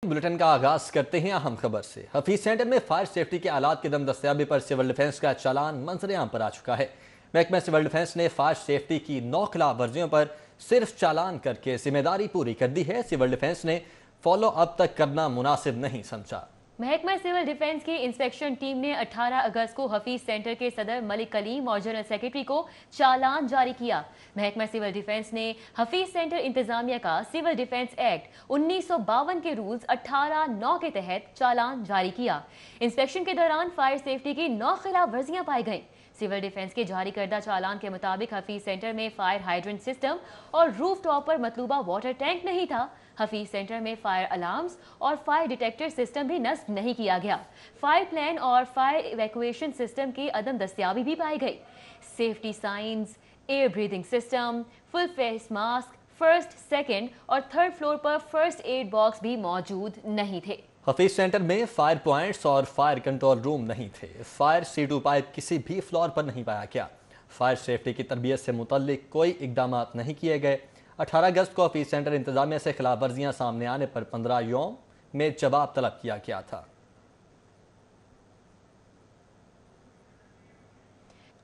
Bulletin का आगाज करते हैं अहम खबर से। हफीज सेंटर में फायर सेफ्टी के आलात की दम दस्तयाबी पर सिविल डिफेंस का चालान मंजर आम पर आ चुका है। महकमा सिविल डिफेंस ने फायर सेफ्टी की 9 खिलाफ वर्जियों पर सिर्फ चालान करके जिम्मेदारी पूरी कर दी है। सिविल डिफेंस ने फॉलो अप तक करना मुनासिब नहीं समझा। महकमा सिविल डिफेंस की इंस्पेक्शन टीम ने 18 अगस्त को हफीज सेंटर के सदर मलिक कलीम और जनरल सेक्रेटरी को चालान जारी किया। महकमा सिविल डिफेंस ने हफीज सेंटर इंतजामिया का सिविल डिफेंस एक्ट 1952 के रूल्स 18(9) के तहत चालान जारी किया। इंस्पेक्शन के दौरान फायर सेफ्टी की 9 खिलाफ वर्जियां पाई गईं। सिविल डिफेंस के जारी करदा चालान के मुताबिक हफीज सेंटर में फायर हाइड्रेंट सिस्टम और रूफ टॉप पर मतलूबा वाटर टैंक नहीं था। हफीज सेंटर में फायर अलार्म्स और फायर डिटेक्टर सिस्टम भी नस्ब नहीं किया गया। फायर प्लान और फायर इवैक्यूएशन सिस्टम की अदम दस्तयाबी भी पाई गई। Safety science, air breathing system, full face mask, first, second और थर्ड फ्लोर पर फर्स्ट एड बॉक्स भी मौजूद नहीं थे। हफीज सेंटर में फायर पॉइंट्स और फायर कंट्रोल रूम नहीं थे। फायर C2 पाइप किसी भी फ्लोर पर नहीं पाया गया। फायर सेफ्टी की तरबियत से मुतल्लिक कोई इकदाम नहीं किए गए। 18 अगस्त को हफीज सेंटर इंतजामिया से खिलाफ वर्जियां सामने आने पर 15 यौम में जवाब तलब किया गया था।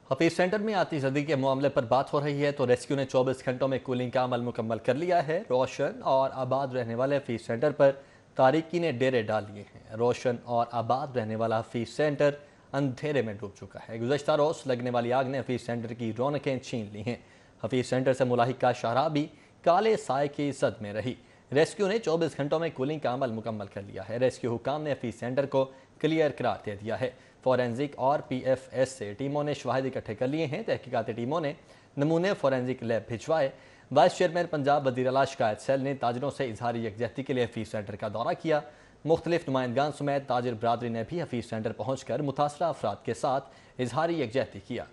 हफीज सेंटर में आतिशबाजी के मामले पर बात हो रही है तो रेस्क्यू ने 24 घंटों में कूलिंग का अमल मुकम्मल कर लिया है। रोशन और आबाद रहने वाले हफीज सेंटर पर तारीकी ने डेरे डाल लिए हैं। रोशन और आबाद रहने वाला हफीज सेंटर अंधेरे में डूब चुका है। गुज़श्ता रोज लगने वाली आग ने हफीज सेंटर की रौनकें छीन ली हैं। हफीज सेंटर से मुलाहिक का शाहरा भी काले साए की सद में रही। रेस्क्यू ने 24 घंटों में कूलिंग का अमल मुकम्मल कर लिया है। रेस्क्यू हुकाम ने हफीज सेंटर को क्लियर करार दे दिया है। फॉरेंसिक और PFS से टीमों ने शवाहिद इकट्ठे कर लिए हैं। तहकीकाती टीमों ने नमूने फॉरेंसिक लैब भिजवाए। वाइस चेयरमैन पंजाब वज़ीर आला शिकायत सेल ने ताजरों से इजहारी यकजहती के लिए हफीज सेंटर का दौरा किया। मुख्तलिफ नुमाइंदगान समेत ताजिर बरादरी ने भी हफीज सेंटर पहुँच कर मुतासरा अफराद के साथ इजहारी यकजहती किया।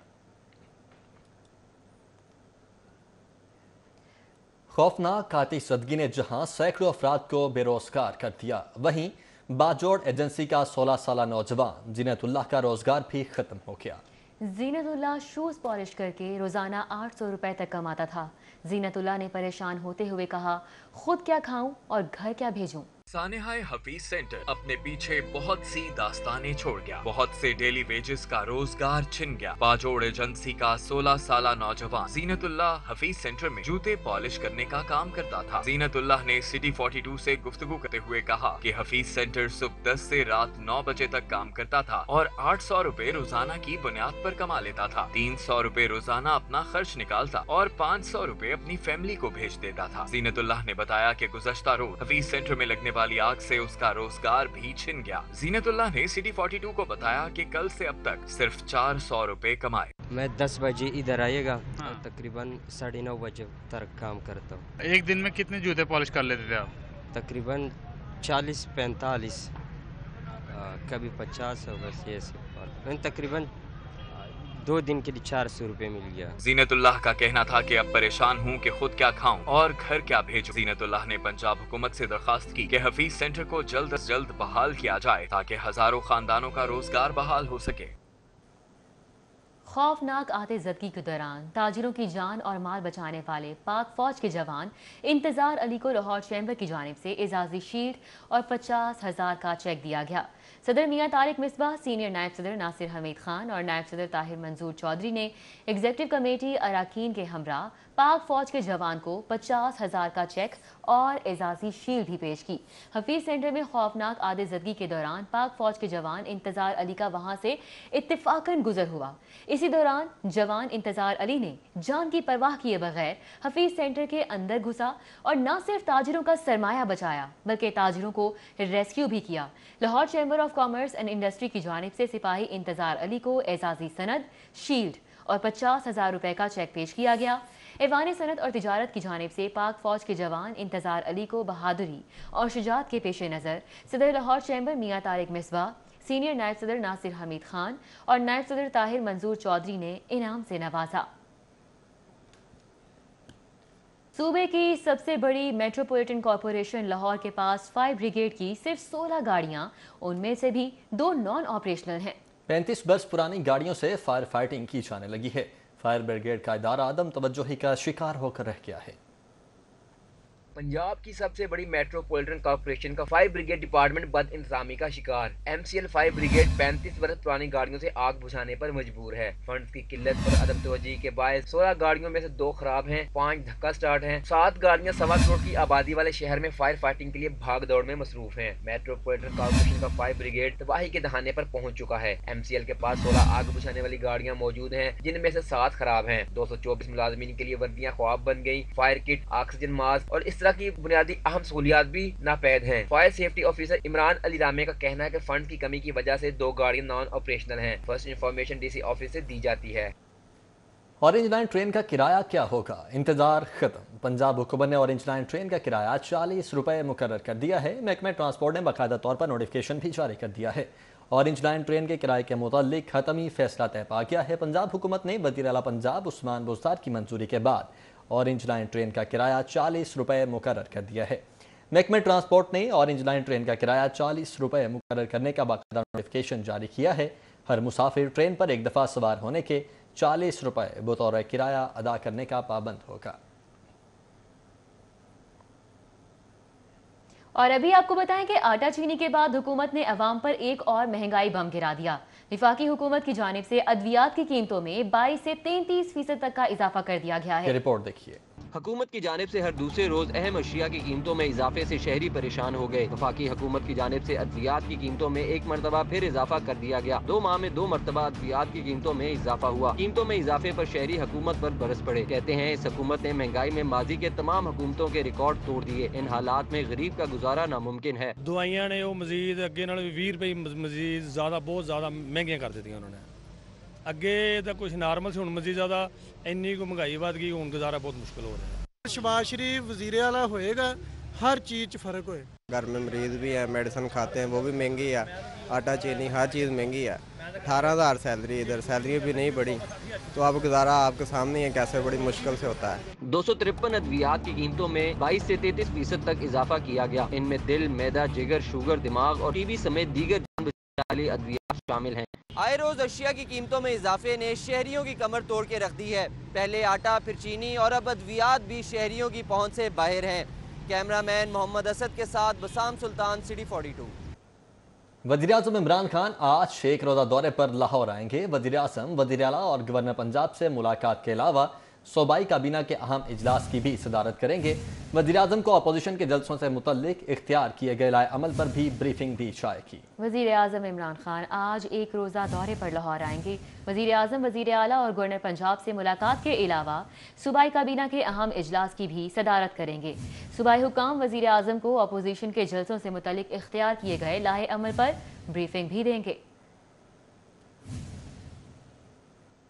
खौफनाक आतिशबाजी ने जहां सैकड़ों अफराद को बेरोजगार कर दिया, वहीं बाजोड़ एजेंसी का 16 साला नौजवान जीनतुल्लाह का रोजगार भी खत्म हो गया। जीनतुल्लाह शूज पॉलिश करके रोजाना 800 रुपए तक कमाता था। जीनतुल्लाह ने परेशान होते हुए कहा, खुद क्या खाऊं और घर क्या भेजूं। सानेहाए हफीज सेंटर अपने पीछे बहुत सी दास्तानें छोड़ गया। बहुत से डेली वेजेस का रोजगार छिन गया। बाजोड़ एजेंसी का 16 साला नौजवान जीनतुल्लाह हफीज सेंटर में जूते पॉलिश करने का काम करता था। जीनतुल्लाह ने सिटी 42 से गुफ्तगू करते हुए कहा कि हफीज सेंटर सुबह 10 से रात 9 बजे तक काम करता था और 800 रुपए रोजाना की बुनियाद पर कमा लेता था। 300 रुपए रोजाना अपना खर्च निकालता और 500 रुपए अपनी फैमिली को भेज देता था। जीनतुल्लाह ने बताया कि गुज़श्ता रोज हफीज सेंटर में लगने वाली आग से उसका रोजगार भी छिन गया। जीनतुल्लाह ने सिटी 42 को बताया कि कल से अब तक सिर्फ 400 रुपए कमाए। मैं 10 बजे इधर आएगा और तकरीबन 9:30 बजे तक काम करता हूँ। एक दिन में कितने जूते पॉलिश कर लेते थे आप? तकरीबन 40-45, कभी 50 और बस ये सब। तकरीबन 2 दिन के लिए 400 रुपए मिल गया। जीनतुल्लाह का कहना था कि अब परेशान हूं कि खुद क्या खाऊं और घर क्या भेजूं। जीनतुल्लाह ने पंजाब हुकूमत से दरखास्त की कि हफीज सेंटर को जल्द से जल्द बहाल किया जाए ताकि हजारों खानदानों का रोजगार बहाल हो सके। खौफनाक आतिशबाजी के दौरान ताजिरों की जान और माल बचाने वाले पाक फौज के जवान इंतजार अली को लाहौर चैम्बर की जानिब से एजाजी शील्ड और 50,000 का चेक दिया गया। सदर मियां तारिक मिसबाह, सीनियर नायब सदर नासिर हमीद खान और नायब सदर ताहिर मंजूर चौधरी ने एग्जीक्यूटिव कमेटी अराकीन के हमरा पाक फौज के जवान को 50,000 का चेक और एजाजी शील्ड भी पेश की। हफीज सेंटर में खौफनाक आतिशबाजी के दौरान पाक फौज के जवान इंतजार अली का वहां से इत्तेफाकन गुजर हुआ। इसी दौरान जवान इंतजार अली ने जान की परवाह किए बगैर हफीज सेंटर के अंदर घुसा और न सिर्फ ताजिरों का सरमाया बचाया बल्कि ताजिरों को रेस्क्यू भी किया। Lahore chamber of commerce and industry की जानिब से सिपाही इंतजार अली को एजाजी सनद, शील्ड और 50,000 रुपए का चेक पेश किया गया। ऐवान सनत और तिजारत की जानिब से पाक फौज के जवान इंतजार अली को बहादुरी और शुजात के पेश नज़र सदर लाहौर चैम्बर मियां तारिक मिसबाह, सीनियर नायब सदर नासिर हमीद खान और नायब सदर ताहिर मंजूर चौधरी ने इनाम से नवाजा। सूबे की सबसे बड़ी मेट्रोपॉलिटन कॉरपोरेशन लाहौर के पास फायर ब्रिगेड की सिर्फ 16 गाड़ियां, उनमें से भी 2 नॉन ऑपरेशनल हैं। 35 बरस पुरानी गाड़ियों से फायर फाइटिंग की जाने लगी है। फायर ब्रिगेड का इदारा आदम तवज्जोही का शिकार होकर रह गया है। पंजाब की सबसे बड़ी मेट्रोपॉलिटन कॉर्पोरेशन का फायर ब्रिगेड डिपार्टमेंट बद इंतजामी का शिकार। MCL फायर ब्रिगेड 35 बरस पुरानी गाड़ियों से आग बुझाने पर मजबूर है। फंड की किल्लत और अदम तवज्जो के बायस 16 गाड़ियों में से 2 खराब हैं, 5 धक्का स्टार्ट हैं। 7 गाड़ियां 1.25 करोड़ की आबादी वाले शहर में फायर फाइटिंग के लिए भाग दौड़ में मसरूफ हैं। मेट्रोपॉलिटन कॉर्पोरेशन का फायर ब्रिगेड तबाही के दहाने पर पहुंच चुका है। MCL के पास 16 आग बुझाने वाली गाड़ियां मौजूद हैं, जिनमें से 7 खराब हैं। 224 मुलाजमीन के लिए वर्दियां ख्वाब बन गई। फायर किट, ऑक्सीजन मास्क और इस तरह की बुनियादी अहम सहूलियात भी नापैद हैं। Fire safety officer Imran Ali रामे का कहना है कि फंड की कमी की वजह से 2 गाड़ियां नॉन ऑपरेशनल हैं। फर्स्ट इंफॉर्मेशन DC ऑफिस से दी जाती है। ऑरेंज लाइन ट्रेन का किराया क्या होगा? इंतजार खत्म। पंजाब हुकूमत ने ऑरेंज लाइन ट्रेन का किराया 40 रुपये मुकर्रर कर दिया है। महकमा ट्रांसपोर्ट ने बाकायदा तौर पर नोटिफिकेशन भी जारी कर दिया है। ऑरेंज लाइन ट्रेन के किराए के मुतालिक हतमी फैसला तय पा गया है। पंजाब हुकूमत ने वज़ीर आला पंजाब उस्मान बुज़दार की मंजूरी के बाद ऑरेंज लाइन ट्रेन का किराया 40 रुपये मुकर्रर कर दिया है। महकमा ट्रांसपोर्ट ने ऑरेंज लाइन ट्रेन का किराया 40 रुपये मुकर्रर करने का बाकायदा नोटिफिकेशन जारी किया है। हर मुसाफिर ट्रेन पर एक दफ़ा सवार होने के 40 रुपये बतौर किराया अदा करने का पाबंद होगा। और अभी आपको बताएं कि आटा चीनी के बाद हुकूमत ने अवाम पर एक और महंगाई बम गिरा दिया। विफाकी हुकूमत की जानिब से अद्वियात की कीमतों में 22 से 33% तक का इजाफा कर दिया गया है। रिपोर्ट देखिए। हुकूमत की जानिब से हर दूसरे रोज अहम अशिया की कीमतों में इजाफे से शहरी परेशान हो गए। वफाकी हुकूमत की जानिब से अद्वियात की कीमतों में एक मरतबा फिर इजाफा कर दिया गया। 2 माह में 2 मरतबा अद्वियात की कीमतों में इजाफा हुआ। कीमतों में इजाफे पर शहरी हुकूमत पर बरस पड़े। कहते हैं इस हुकूमत ने महंगाई में माजी के तमाम हुकूमतों के रिकॉर्ड तोड़ दिए। इन हालात में गरीब का गुजारा नामुमकिन है। दवाइयां ने वो मजीद अगे 20 रुपये मजीद ज्यादा बहुत ज्यादा महंगियां कर दी उन्होंने। अगे तो कुछ नॉर्मल से हुण मजीद ज्यादा इन्नी को महंगाई बढ़ गई, हुण गुजारा बहुत मुश्किल हो रहा है। शहबाज शरीफ वजीर आला होएगा, हर चीज़ फ़र्क होए। घर में मरीज भी है, मेडिसिन खाते हैं वो भी महंगी है, आटा चीनी हर चीज़ महंगी है। 18,000 सैलरी, इधर सैलरी भी नहीं बढ़ी, तो अब गुजारा आपके सामने है कैसे बड़ी मुश्किल से होता है। 253 अद्वियात की कीमतों में 22 से 33% तक इजाफा किया गया। इनमें दिल, मैदा, जिगर, शुगर, दिमाग और TB समेत दीगर वाली अद्वियात शामिल हैं। आए रोज अशिया की कीमतों में इजाफे ने शहरियों की कमर तोड़ के रख दी है। पहले आटा, फिर चीनी और अब अद्वियात भी शहरियों की पहुंच से बाहर हैं। कैमरामैन मोहम्मद असद के साथ बसाम सुल्तान, सिटी 42। वज़ीर आज़म इमरान खान आज एक रोज़ा दौरे पर लाहौर आएंगे। वज़ीर आज़म वज़ीर आला और गवर्नर पंजाब से मुलाकात के अलावा सूबाई काबीना के अहम इजलास की भी सदारत करेंगे। वज़ीर आज़म को अपोजिशन के जलसों से मुतल्लिक इख्तियार किए गए लाए अमल पर भी ब्रीफिंग दी जाएगी। वज़ीर आज़म इमरान खान आज एक रोज़ा दौरे पर लाहौर आएंगे। वज़ीर आज़म वज़ीर आला और गवर्नर पंजाब से मुलाकात के अलावा सूबाई काबीना के अहम इजलास की भी सदारत करेंगे। सूबाई हुकाम वज़ीर आज़म को अपोजिशन के जलसों से मुतल्लिक इख्तियार किए गए लाए अमल पर ब्रीफिंग भी देंगे।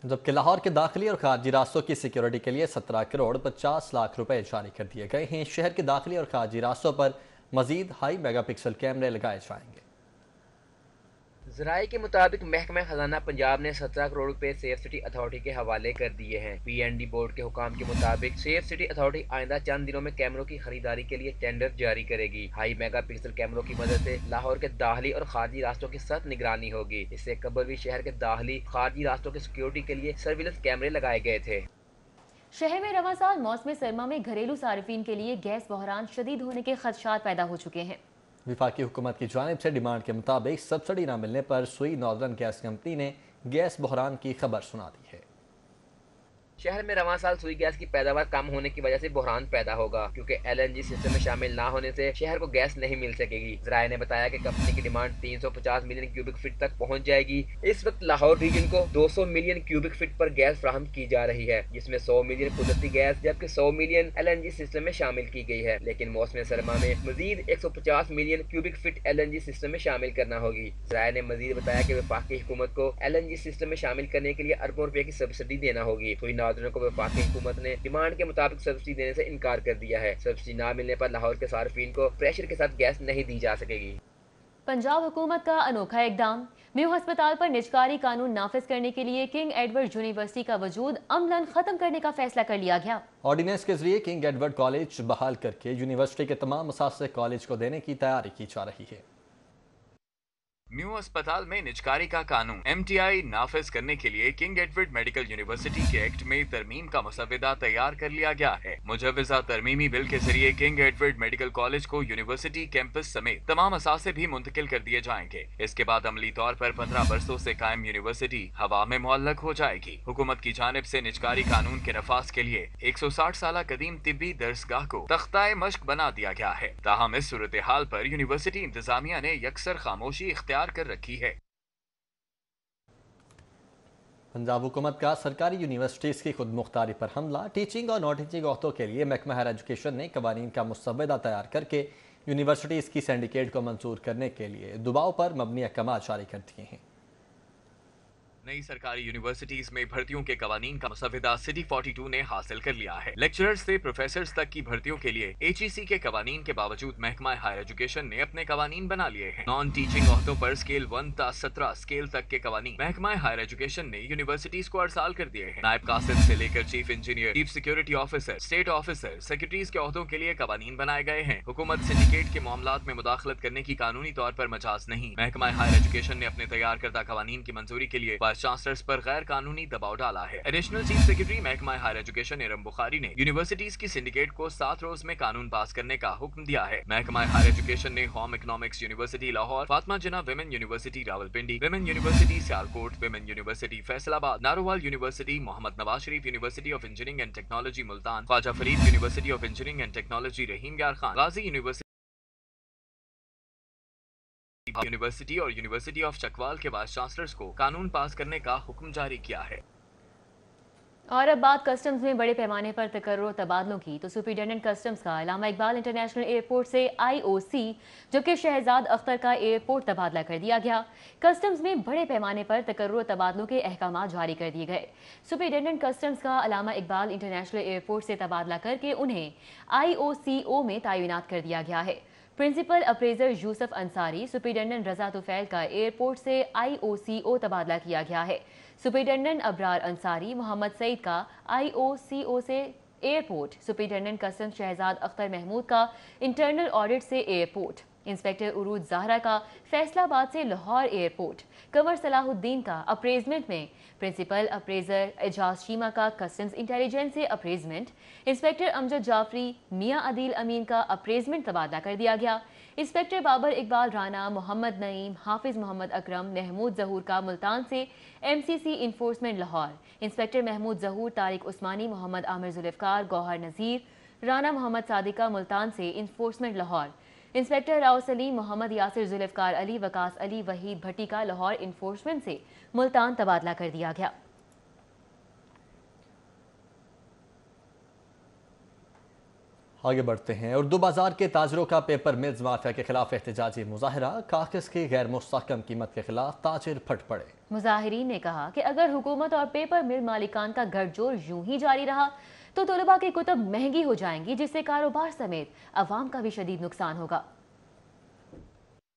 जबकि लाहौर के दाखिली और खारजी रास्तों की सिक्योरिटी के लिए 17 करोड़ 50 लाख रुपए जारी कर दिए गए हैं। शहर के दाखिली और खारजी रास्तों पर मजीद हाई मेगापिक्सल कैमरे लगाए जाएंगे। ज़राए के मुताबिक महकमा खजाना पंजाब ने 17 करोड़ रुपए सेफ सिटी अथॉरिटी के हवाले कर दिए हैं। PND बोर्ड के हुकाम के मुताबिक सेफ सिटी अथॉरिटी आइंदा चंद दिनों में कैमरों की खरीदारी के लिए टेंडर जारी करेगी। हाई मेगा पिक्सल कैमरों की मदद से लाहौर के दाखिली और खारजी रास्तों की सख्त निगरानी होगी। इससे कबल भी शहर के दाखिली खारजी रास्तों की सिक्योरिटी के लिए सर्विलेंस कैमरे लगाए गए थे। शहर में रवां साल मौसम सरमा में घरेलू सार्फिन के लिए गैस बहरान शदीद होने के खदशात पैदा हो चुके हैं। विफाकी हुकूमत की जानिब से डिमांड के मुताबिक सब्सिडी न मिलने पर सुई नॉर्दर्न गैस कंपनी ने गैस बहरान की खबर सुना दी है। शहर में रवां साल सुई गैस की पैदावार कम होने की वजह से बहरान पैदा होगा, क्योंकि LNG सिस्टम में शामिल ना होने से शहर को गैस नहीं मिल सकेगी। ज़राए ने बताया कि कंपनी की डिमांड 350 मिलियन क्यूबिक फीट तक पहुंच जाएगी। इस वक्त लाहौर रीजन को 200 मिलियन क्यूबिक फीट पर गैस फराहम की जा रही है, जिसमें 100 मिलियन कुदरती गैस जबकि 100 मिलियन LNG सिस्टम में शामिल की गई है। लेकिन मौसम सरमा में मजीद 150 million cubic feet LNG system में शामिल करना होगी। ज़राए ने मजीद बताया कि वफाकी हुकूमत को LNG सिस्टम में शामिल करने के लिए अरबों रुपए की सब्सिडी देना होगी। सुई नॉर्दर्न को वफाकी हुकूमत ने डिमांड के मुताबिक सब्सिडी देने से इनकार कर दिया है। सब्सिडी ना मिलने पर लाहौर के सार्फिन को प्रेशर के साथ गैस नहीं दी जा सकेगी। पंजाब हुकूमत का अनोखा इकदाम। म्यू अस्पताल पर निजकारी कानून नाफिज करने के लिए किंग एडवर्ड यूनिवर्सिटी का वजूद अमलन खत्म करने का फैसला कर लिया गया। ऑर्डिनेंस के जरिए किंग एडवर्ड कॉलेज बहाल करके यूनिवर्सिटी के तमाम मसासे कॉलेज को देने की तैयारी की जा रही है। न्यू अस्पताल में निजकारी का कानून MTI नाफिज करने के लिए किंग एडवर्ड मेडिकल यूनिवर्सिटी के एक्ट में तरमीम का मसवदा तैयार कर लिया गया है। मुजव्वजा तरमीमी बिल के जरिए किंग एडवर्ड मेडिकल कॉलेज को यूनिवर्सिटी कैंपस समेत तमाम असासे भी मुंतकिल कर दिए जाएंगे। इसके बाद अमली तौर पर 15 बरसों से कायम यूनिवर्सिटी हवा में मुअल्लक हो जाएगी। हुकूमत की जानिब से निजकारी कानून के नफाज के लिए 160 साल कदीम तिब्बी दरसगाह को तख्ताए मश्क बना दिया गया है। ताहम इस सूरत हाल पर यूनिवर्सिटी इंतजामिया ने यकसर खामोशी इख्तियार कर रखी है। पंजाब हुकूमत का सरकारी यूनिवर्सिटीज़ की खुद मुख्तारी पर हमला। टीचिंग और नॉन टीचिंग ओहदों के लिए महकमा हायर एजुकेशन ने कवानीन का मुसवदा तैयार करके यूनिवर्सिटीज़ की सिंडिकेट को मंजूर करने के लिए दबाव पर मबनी अहकाम जारी कर दिए हैं। नई सरकारी यूनिवर्सिटीज में भर्तियों के कवानीन का मसवदा सिटी 42 ने हासिल कर लिया है। लेक्चरर्स से प्रोफेसर्स तक की भर्तियों के लिए HEC के कवानीन के बावजूद महकमा हायर एजुकेशन ने अपने कवानीन बना लिए हैं। नॉन टीचिंग ओहदों पर स्केल 1 ta 17 स्केल तक के कवानीन महकमा हायर एजुकेशन ने यूनिवर्सिटीज को अरसाल कर दिए हैं। नायब कासिद से लेकर chief engineer, chief security officer, state officer, secretaries के ओहदों के लिए कवानीन बनाए गए हैं। हुकूमत सिंडिकेट के मामलात में मुदाखलत करने की कानूनी तौर पर मजाज नहीं। महकमा हायर एजुकेशन ने अपने तैयार करदा कवानीन की मंजूरी के लिए वाइस चांसलर्स पर गैर कानूनी दबाव डाला है। एडिशनल चीफ सेक्रेटरी महकमा हायर एजुकेशन इरम बुखारी ने यूनिवर्सिटीज की सिंडिकेट को 7 रोज में कानून पास करने का हुक्म दिया है। महकमा हायर एजुकेशन ने home economics university Lahore, Fatima Jinnah women university Rawalpindi, women university Sialkot, women university Faisalabad, Narowal university, Mohammad Nawaz Sharif university of engineering and technology Multan, Khwaja Farid university of engineering and technology Rahim Yar Khan, Ghazi university और यूनिवर्सिटी ऑफ चकवाल के वाइस चांसलर्स को कानून पास करने का हुक्म जारी किया है। और अब बात कस्टम्स में बड़े पैमाने पर तकर्रुर तबादलों की, तो सुपरिटेंडेंट कस्टम्स का अल्लामा इकबाल इंटरनेशनल एयरपोर्ट से IOC जो कि शहजाद अख्तर का एयरपोर्ट तबादला कर दिया गया। कस्टम्स में बड़े पैमाने पर तकर्रुर तबादलों के अहकाम जारी कर दिए गए। सुपरिटेंडेंट कस्टम्स का अल्लामा इकबाल इंटरनेशनल एयरपोर्ट से तबादला करके उन्हें IOCO में तैनात कर दिया गया है। Principal appraiser Yousuf Ansari, superintendent Raza Tufail का एयरपोर्ट से IOCO तबादला किया गया है। सुपरिटेंडेंट अबरार अंसारी, मोहम्मद सईद का IOCO से airport, superintendent customs Shahzad Akhtar Mahmood का इंटरनल ऑडिट से एयरपोर्ट, इंस्पेक्टर उरूज ज़हरा का फैसलाबाद से लाहौर एयरपोर्ट, कंवर सलाहुद्दीन का अप्रेजमेंट में, प्रिंसिपल अप्रेजर एजाज शीमा का कस्टम्स इंटेलिजेंस से अप्रेजमेंट, इंस्पेक्टर अमजद जाफरी, मियां अदील अमीन का अप्रेजमेंट तबादला कर दिया गया। इंस्पेक्टर बाबर इकबाल राना, मोहम्मद नईम, हाफिज मोहम्मद अकरम, महमूद जहूर का मुल्तान से MCC enforcement Lahore, inspector Mahmood Zahoor, Tariq Usmani, Mohammad Amir Zulfiqar, Gohar Nazir, Rana Mohammad सादिका मुल्तान से इन्फोर्समेंट लाहौर, इंस्पेक्टर राव सलीम, मोहम्मद यासिर जुल्फकार अली, वकास अली, वहीद भट्टी का लाहौर इन्फोर्समेंट से मुल्तान तबादला कर दिया गया। आगे बढ़ते हैं। उर्दू बाजार के ताजरों का पेपर मिल्स माफिया के खिलाफ एहतजाजी मुजाहरा। कागज की गैर मुस्तहकम कीमत के खिलाफ ताजिर फट पड़े। मुजाहिरीन ने कहा कि अगर हुकूमत और पेपर मिल मालिकान का गठजोड़ यूं ही जारी रहा तो तलबा की कुतुब महंगी हो जाएंगी, जिससे कारोबार समेत अवाम का भी शदीद नुकसान होगा।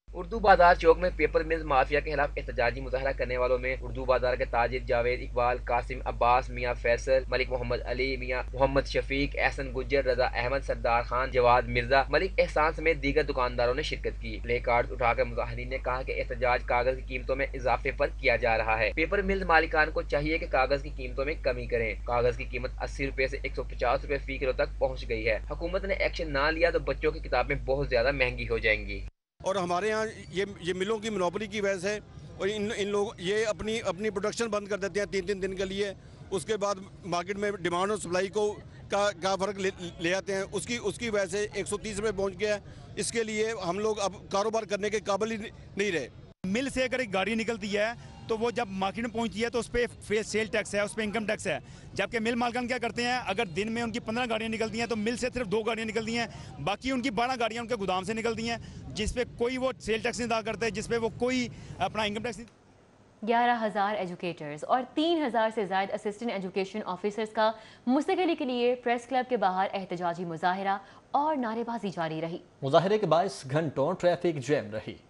उर्दू बाजार चौक में पेपर मिल्स माफिया के खिलाफ एहतजाजी मुजाहरा करने वालों में उर्दू बाजार के ताजिर जावेद इकबाल, कासिम अब्बास, मियां फैसल, मलिक मोहम्मद अली, मियां मोहम्मद शफीक, एहसन गुज्जर, रजा अहमद, सरदार खान, जवाद मिर्जा, मलिक एहसान समेत दीगर दुकानदारों ने शिरकत की। प्ले कार्ड उठाकर मुजाहिरीन ने कहा कि एहतजाज कागज की कीमतों में इजाफे पर किया जा रहा है। पेपर मिल्स मालिकान को चाहिए कि कागज की कीमतों में कमी करें। कागज की कीमत 80 रुपए से 150 रुपए फी किलो तक पहुँच गई है। हुकूमत ने एक्शन ना लिया तो बच्चों की किताबें बहुत ज्यादा महंगी हो जाएंगी। और हमारे यहाँ ये मिलों की मोनोपोली की वजह से और इन लोग ये अपनी प्रोडक्शन बंद कर देते हैं 3-3 दिन के लिए। उसके बाद मार्केट में डिमांड और सप्लाई का फ़र्क ले आते हैं। उसकी वजह से 130 रुपये पहुँच गया। इसके लिए हम लोग अब कारोबार करने के काबिल ही नहीं रहे। मिल से अगर एक गाड़ी निकलती है तो वो जब मार्केट में पहुंचती है तो उस पर सेल टैक्स है, उस पर इनकम टैक्स है। जबकि मिल मालिकान क्या करते हैं, अगर दिन में उनकी 15 गाड़ियां निकलती हैं तो मिल से सिर्फ 2 गाड़ियां निकलती हैं, बाकी उनकी 12 गाड़ियां उनके गोदाम से निकलती हैं, जिस पे कोई वो सेल टैक्स नहीं अदा करते, जिस पे वो कोई अपना इनकम टैक्स नहीं। 11,000 एजुकेटर्स और 3,000 से ज़ायद असिस्टेंट एजुकेशन ऑफिसर्स का मुस्तकिली के लिए प्रेस क्लब के बाहर एहतजाजी मुजाहिरा और नारेबाजी जारी रही। मुजाहिरे के 22 घंटों ट्रैफिक जैम रही।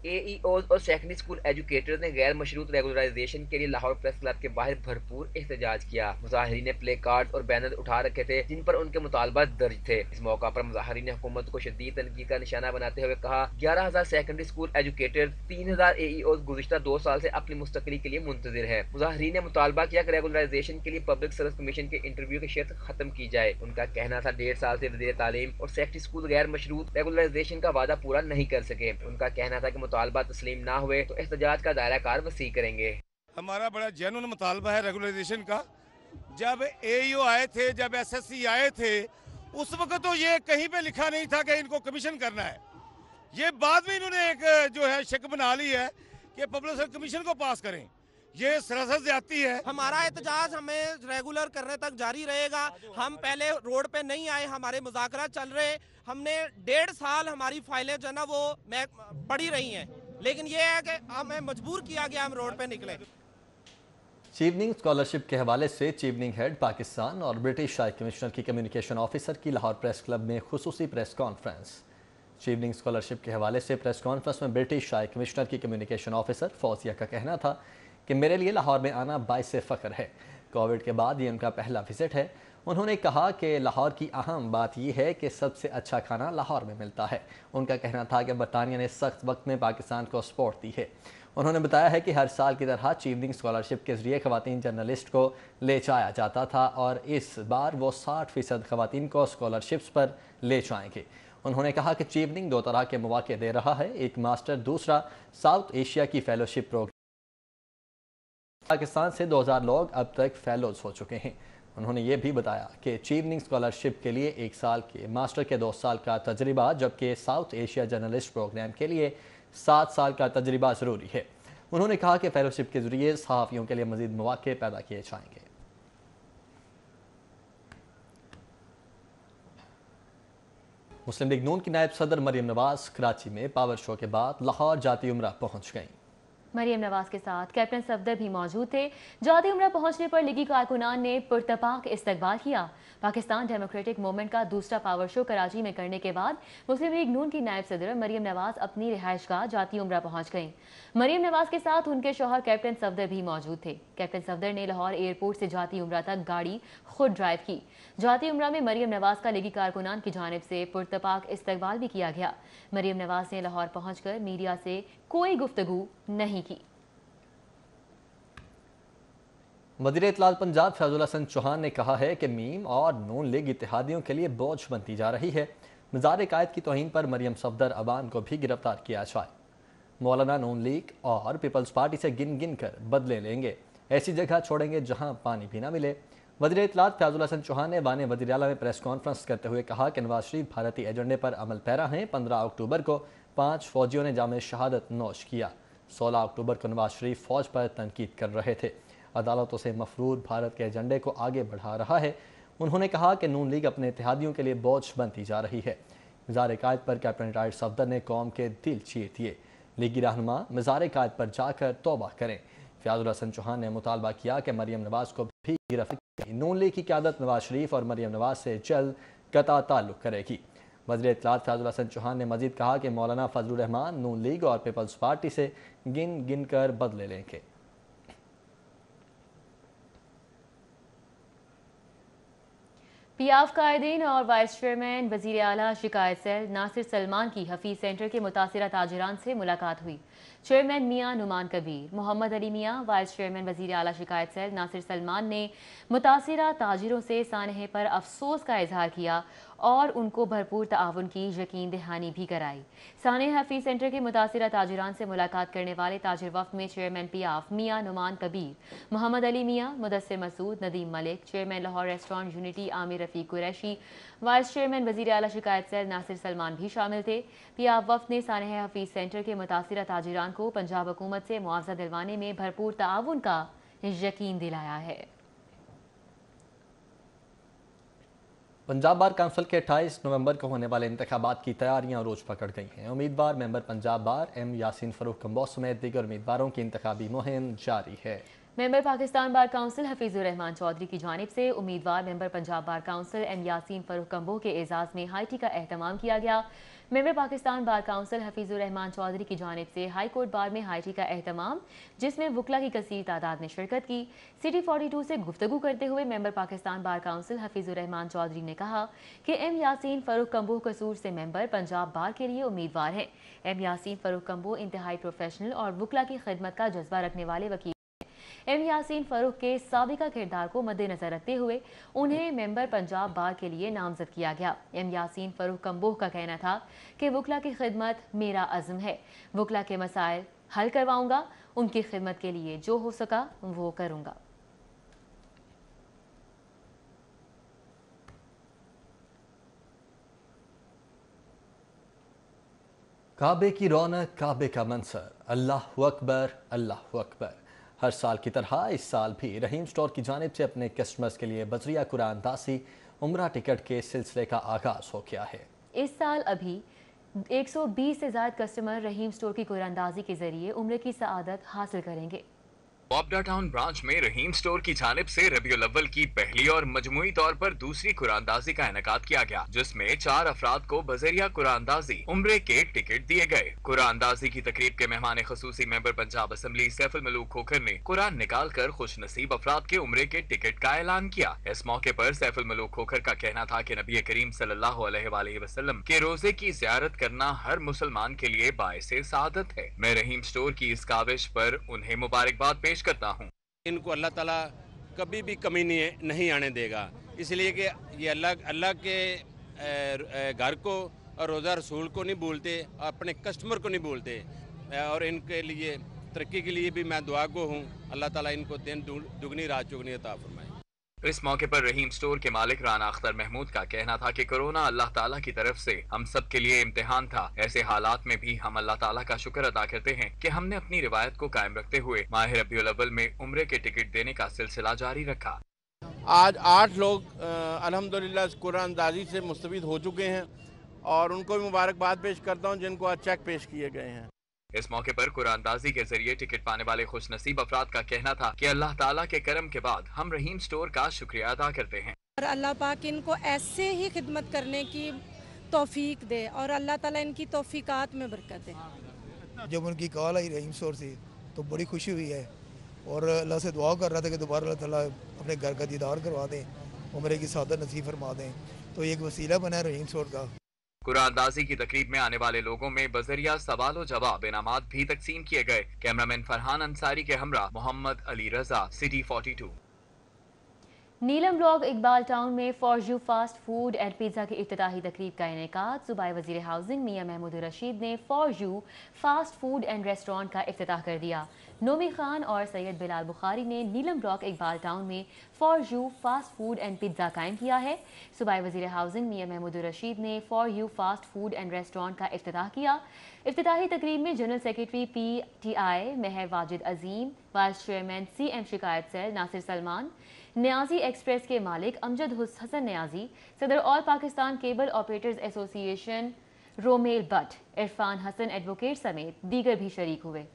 AEOs और सेकेंडरी स्कूल एजुकेटर्स ने गैर मशरूत रेगुलराइजेशन के लिए लाहौर प्रेस क्लब के बाहर भरपूर एहतजाज किया। मुजाहिरीन ने प्ले कार्ड और बैनर उठा रखे थे जिन पर उनके मुतालबात दर्ज थे। इस मौका पर मुजाहिरीन ने हुकूमत को शदीद तनकीद का निशाना बनाते हुए कहा 11,000 सेकेंडरी स्कूल एजुकेटर्स, 3,000 AEOs गुज़िश्ता 2 साल से अपनी मुस्तकिली के लिए मुंतजिर है। मुजाहिरीन ने मुतालबा किया कि रेगुलराइजेशन के लिए पब्लिक सर्विस कमीशन के इंटरव्यू की शर्त खत्म की जाए। उनका कहना था 1.5 साल से वज़ीर तालीम और सेकेंडरी स्कूल गैर मशरूत रेगुलराइजेशन का वादा पूरा नहीं कर सके। उनका कहना था कि मुतालबा तस्लीम ना हुए तो एहतजाज का दायरा कार वसी करेंगे। हमारा बड़ा जेन्युइन मुतालबा है रेगुलराइजेशन का। जब AEO आए थे, जब SSC आए थे, उस वक्त तो ये कहीं पे लिखा नहीं था कि इनको कमीशन करना है। ये बाद में इन्होंने एक जो है शक बना ली है कि पब्लिक सर्विस कमीशन को पास करें। ये सरासर ज्यादती है। हमारा एहतजाज हमें रेगुलर करने तक जारी रहेगा। हम पहले रोड पे नहीं आए, हमारे मुज़ाकरा चल रहे। हमने 1.5 साल हमारी फाइलें जो है ना वो पड़ी रही हैं, लेकिन ये है कि हमें मजबूर किया गया हम रोड पे निकले। चीवनिंग स्कॉलरशिप के हवाले से चीवनिंग हेड पाकिस्तान और ब्रिटिश हाई कमिश्नर की कम्युनिकेशन ऑफिसर की लाहौर प्रेस क्लब में खुसूसी प्रेस कॉन्फ्रेंस। चीवनिंग स्कॉलरशिप के हवाले से प्रेस कॉन्फ्रेंस में ब्रिटिश हाई कमिश्नर की कम्युनिकेशन ऑफिसर फौजिया का कहना था कि मेरे लिए लाहौर में आना बाइस फ़ख्र है। कोविड के बाद ये उनका पहला विजिट है। उन्होंने कहा कि लाहौर की अहम बात यह है कि सबसे अच्छा खाना लाहौर में मिलता है। उनका कहना था कि बरतानिया ने सख्त वक्त में पाकिस्तान को सपोर्ट दी है। उन्होंने बताया है कि हर साल की तरह चीवनिंग स्कॉलरशिप के ज़रिए ख़वातीन जर्नलिस्ट को ले जाया जाता था और इस बार वो 60% ख़वातीन को स्कॉलरशिप्स पर ले जाएंगे। उन्होंने कहा कि चीवनिंग 2 तरह के मौके दे रहा है, एक मास्टर, दूसरा साउथ एशिया की फेलोशिप प्रोग्राम। पाकिस्तान से 2000 लोग अब तक फेलोज हो चुके हैं। उन्होंने ये भी बताया कि चीवनिंग स्कॉलरशिप के लिए 1 साल के, मास्टर के 2 साल का तजर्बा, जबकि साउथ एशिया जर्नलिस्ट प्रोग्राम के लिए 7 साल का तजर्बा ज़रूरी है। उन्होंने कहा कि फेलोशिप के ज़रिए सहाफ़ियों के लिए मज़ीद मौके पैदा किए जाएंगे। मुस्लिम लीग नून की नायब सदर मरियम नवाज कराची में पावर शो के बाद लाहौर जाती उम्रा पहुँच गईं। मरियम नवाज के साथ कैप्टन सफदर भी मौजूद थे। जाती उम्रा पहुंचने पर लीगी कारकुनान ने पुरतपाक इस्तकबाल किया। पाकिस्तान डेमोक्रेटिक मूवमेंट का दूसरा पावर शो कराची में करने के बाद मुस्लिम लीग नून की नायब सदर मरियम नवाज अपनी रिहाइशगाह जाती उम्रा पहुंच गईं। मरियम नवाज के साथ उनके शौहर कैप्टन सफदर भी मौजूद थे। कैप्टन सफदर ने लाहौर एयरपोर्ट से जाती उम्रा तक गाड़ी खुद ड्राइव की। जाती उम्रा में मरियम नवाज का लीगी कारकुनान की जानिब से पुरतपाक इस्तकबाल भी किया गया। मरियम नवाज ने लाहौर पहुंचकर मीडिया से कोई गुफ्तगू नहीं की। वज़ीर इत्तलात पंजाब फैजुल हसन चौहान ने कहा है कि मीम और नून लीग इत्तेहादियों के लिए बोझ बनती जा रही है। मज़ार कायद की तौहीन पर मरियम सफदर अवान को भी गिरफ्तार किया जाए। मौलाना नून लीग और पीपल्स पार्टी से गिन गिन कर बदले लेंगे, ऐसी जगह छोड़ेंगे जहां पानी भी ना मिले। वज़ीर इत्तलात फैजुल हसन चौहान ने वाने वज़ीर आला में प्रेस कॉन्फ्रेंस करते हुए कहा कि नवाज शरीफ भारतीय एजेंडे पर अमल पैरा हैं। 15 अक्टूबर को 5 फौजियों ने जाम शहादत नोश किया। 16 अक्टूबर को नवाज शरीफ फौज पर तनकीद कर रहे थे। अदालतों से मफरूद भारत के एजेंडे को आगे बढ़ा रहा है। उन्होंने कहा कि नून लीग अपने इत्तेहादियों के लिए बोझ बनती जा रही है। मज़ार कायद पर कैप्टन रिटायर्ड सफदर ने कौम के दिल चीर दिए। लीगी रहनुमा मज़ार कायद पर जाकर तौबा करें। फैजुल हसन चौहान ने मुतालबा किया कि मरियम नवाज को भी गिरफ्तार करें। नून लीग की क़यादत नवाज शरीफ और मरियम नवाज से जल्द कता ताल्लुक़ करेगी। वज़ीर इत्तलात फैजुल हसन चौहान ने मजीद कहा कि मौलाना फजलुर रहमान नून लीग और पीपल्स पार्टी से गिन गिन कर बदले लेंगे। पियाफ कायदीन और वाइस चेयरमैन वज़ीर आला शिकायत सेल नासिर सलमान की हफीज सेंटर के मुतासिरा ताजिरान से मुलाकात हुई। चेयरमैन मियां नुमान कबीर, मोहम्मद अली मियां, वाइस चेयरमैन वज़ीर आला शिकायत सेल नासिर सलमान ने मुतासिरा ताजिरों से सानहे पर अफसोस का इजहार किया और उनको भरपूर ताउन की यकीन दहानी भी कराई। सानहे हफीज सेंटर के मुतासिरा ताजिरान से मुलाकात करने वाले ताजिर वफ्द में chairman PIAF Mian Nauman Kabir, Mohammad Ali Mian, Mudassir Masood, Nadeem Malik, chairman Lahore restaurant unity Amir Rafiq Qureshi, vice chairman वज़ीर आला शिकायत सेल नासिर सलमान भी शामिल थे। पियाफ वफ्द ने सानहे हफीज सेंटर के मुतासिरा ताजिरान को पंजाब हुकूमत से मुआवजा दिलवाने में भरपूर ताउन का यकीन दिलाया है। पंजाब बार काउंसिल के 28 नवंबर को होने वाले इंतखाबात की तैयारियां रोज पकड़ गई हैं। उम्मीदवार member Punjab bar M Yasin Farrukh Kamboh समेत दीगर उम्मीदवारों की इंतखाबी मुहिम जारी है। Member Pakistan bar council Hafeezur Rehman Chaudhry की जानिब से उम्मीदवार member Punjab bar council M Yasin Farrukh Kamboh के एजाज में हाई टी का एहतमाम किया गया। Member Pakistan bar council Hafeezur Rehman Chaudhry की जानिब से हाई कोर्ट बार में हाई टी का एहतमाम, जिसमें वकला की कसीर तादाद ने शिरकत की। सिटी 42 से गुफ्तगू करते हुए member Pakistan bar council Hafeezur Rehman Chaudhry ने कहा कि एम यासीन फरूख कंबोह कसूर से मेंबर पंजाब बार के लिए उम्मीदवार हैं। एम यासीन फरूख कंबोह इंतहाई प्रोफेशनल और वकला की खिदमत का जज्बा रखने वाले वकील। एम यासीन फरूख के साबिका किरदार को मद्देनजर रखते हुए उन्हें मेंबर पंजाब बार के लिए नामजद किया गया। एम यासीन फरूख कंबोह का कहना था कि वकला की खिदमत मेरा अज़्म है, वकला के मसाइल हल करवाऊंगा, उनकी खिदमत के लिए जो हो सका वो करूंगा। काबे की रौनक, काबे का मंसर, अल्लाहु अकबर, अल्लाहु अकबर। हर साल की तरह इस साल भी रहीम स्टोर की जानिब से अपने कस्टमर्स के लिए बजरिया कुरानदासी उम्रा टिकट के सिलसिले का आगाज हो गया है। इस साल अभी 120 से ज्यादा कस्टमर रहीम स्टोर की कुरानदाजी के जरिए उम्रे की सआदत हासिल करेंगे। वापडा टाउन ब्रांच में रहीम स्टोर की जानिब से रबीउल अव्वल की पहली और मजमूई तौर पर दूसरी कुरानदाजी का इनेकाद किया गया, जिसमें 4 अफराद को बजरिया कुरानदाजी उम्रे के टिकट दिए गए। कुरानदाजी की तकरीब के मेहमान खसूसी मेंबर पंजाब असम्बली सैफुल मलूक खोखर ने कुरान निकाल कर खुश नसीब अफराद के उम्रे के टिकट का ऐलान किया। इस मौके पर सैफुल मलूक खोखर का कहना था कि नबी करीम सल्लल्लाहु अलैहि वसल्लम के रोजे की ज़ियारत करना हर मुसलमान के लिए बाइसे सआदत है। मैं रहीम स्टोर की इस काविश पर उन्हें मुबारकबाद पेश करता हूँ। इनको अल्लाह ताला कभी भी कमी नहीं आने देगा, इसलिए कि ये अल्लाह के घर को और रोज़ा रसूल को नहीं भूलते, अपने कस्टमर को नहीं भूलते, और इनके लिए तरक्की के लिए भी मैं दुआ गो हूँ। अल्लाह ताला इनको दिन दुगनी रात चुगनी अता फरमाए। इस मौके पर रहीम स्टोर के मालिक राना अख्तर महमूद का कहना था कि कोरोना अल्लाह ताला की तरफ से हम सब के लिए इम्तिहान था। ऐसे हालात में भी हम अल्लाह ताला का शुक्र अदा करते हैं कि हमने अपनी रिवायत को कायम रखते हुए माह रबीउल अव्वल में उम्रे के टिकट देने का सिलसिला जारी रखा। आज 8 लोग अल्हम्दुलिल्लाह कुरानदाजी से मुस्तफीद हो चुके हैं और उनको भी मुबारकबाद पेश करता हूँ जिनको आज चेक पेश किए गए हैं। इस मौके पर कुरानदाजी के जरिए टिकट पाने वाले खुश नसीब अफराद का कहना था कि अल्लाह ताला के करम के बाद हम रहीम स्टोर का शुक्रिया अदा करते हैं और अल्लाह पाक इनको ऐसे ही खिदमत करने की तौफीक दे और अल्लाह ताला इनकी तौफीकात में बरकत दे। जब उनकी कॉल आई रहीम स्टोर से तो बड़ी खुशी हुई है और अल्लाह से दुआ कर रहा था कि दोबारा अल्लाह ताला अपने घर का दीदार करवा दें, उम्रे की सआदत नसीब फरमा दें, तो एक वसीला बना है रहीम स्टोर का। कुरानदाजी की तकरीब में आने वाले लोगों में बजरिया सवाल जवाब इनामात भी तकसीम किए गए। कैमरामैन फरहान अंसारी के हमरा मोहम्मद अली रजा, सिटी 42। नीलम ब्लॉक इकबाल टाउन में for you fast food and pizza की इफ्तिताही तकरीब का इनेकाद। सूबाई वज़ीर हाउसिंग मियां महमूद रशीद ने for you fast food and restaurant का इफ्तिताह कर दिया। नोमी खान और सैयद बिलाल बुखारी ने नीलम ब्लॉक इकबाल टाउन में for you fast food and pizza कायम किया है। सूबाई वज़ीर हाउसिंग मियां महमूद रशीद ने for you fast food and restaurant का इफ्तिताह किया। इफ्तिताही तकरीब में general secretary PTI Mehar Wajid Azeem, vice chairman CM शिकायत सेल नासिर सलमान, न्याजी एक्सप्रेस के मालिक अमजद हसन न्याजी, सदर all Pakistan cable operators association Romail Butt, Irfan Hasan advocate समेत दीगर भी शरीक हुए।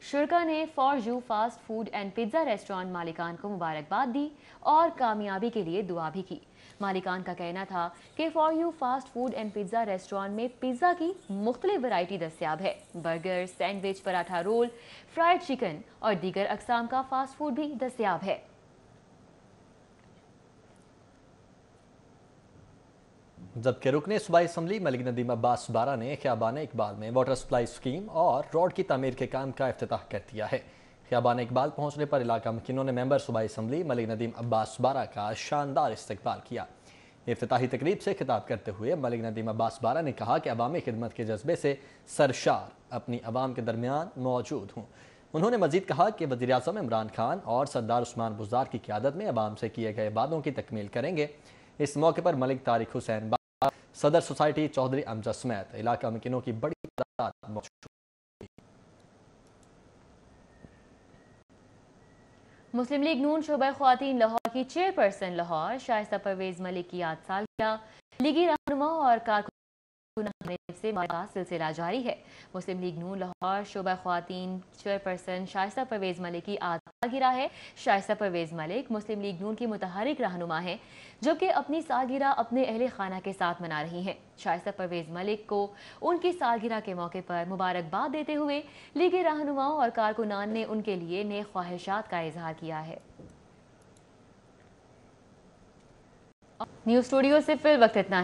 शुरका ने for you fast food and pizza restaurant मालिकान को मुबारकबाद दी और कामयाबी के लिए दुआ भी की। मालिकान का कहना था कि for you fast food and pizza restaurant में पिज़्ज़ा की मुख्तलिफ वैरायटी दस्तियाब है। Burger, sandwich, paratha roll, fried chicken और दीगर अकसाम का फास्ट फूड भी दस्तियाब है। जबकि रुकने सूबाई असम्बली मलिक नदीम अब्बास बारा ने ख़ियाबान इकबाल में वाटर सप्लाई स्कीम और रोड की तामीर के काम का इफ्तिताह कर दिया है। ख़ियाबान इकबाल पहुँचने पर इलाका मकीनों ने मेंबर सूबाई असम्बली मलिक नदीम अब्बास बारा का शानदार इस्तकबाल किया। इफ्तिताही तकरीब से खिताब करते हुए मलिक नदीम अब्बास बारा ने कहा कि अवामी खिदमत के जज्बे से सरशार अपनी अवाम के दरमियान मौजूद हूँ। उन्होंने मजीद कहा कि वज़ीर आज़म इमरान खान और सरदार उस्मान बुज़दार की क़यादत में अवाम से किए गए वादों की तकमील करेंगे। इस मौके पर मलिक तारिक हुसैन, सदर सोसाइटी चौधरी अमजद समेत इलाका मकीनों की बड़ी तादाद मौजूद। मुस्लिम लीग नून शोबा ख्वातीन लाहौर की चेयरपर्सन लाहौर शाइस्ता परवेज मलिक की याद सालगिरह लीगी रहनुमा और कारकुन से सिलसिला जारी है। मुस्लिम लीग नून लाहौर शोबा ख्वातीन चेयरपर्सन शाइस्ता परवेज़ मलिक की आज सालगिरह है। शाइस्ता परवेज़ मलिक मुस्लिम लीग नून की मुतहरिक रहनुमा हैं, जबकि अपनी सालगिरह अपने अहले खाना के साथ मना रही हैं। शाइस्ता परवेज़ मलिक को उनकी सालगिरह के मौके पर मुबारकबाद देते हुए लीगी रहनुमाओं और कारकुनान ने उनके लिए नेक ख्वाहिशात का इजहार किया है। न्यूज़ स्टूडियो से फिर वक्त इतना ही।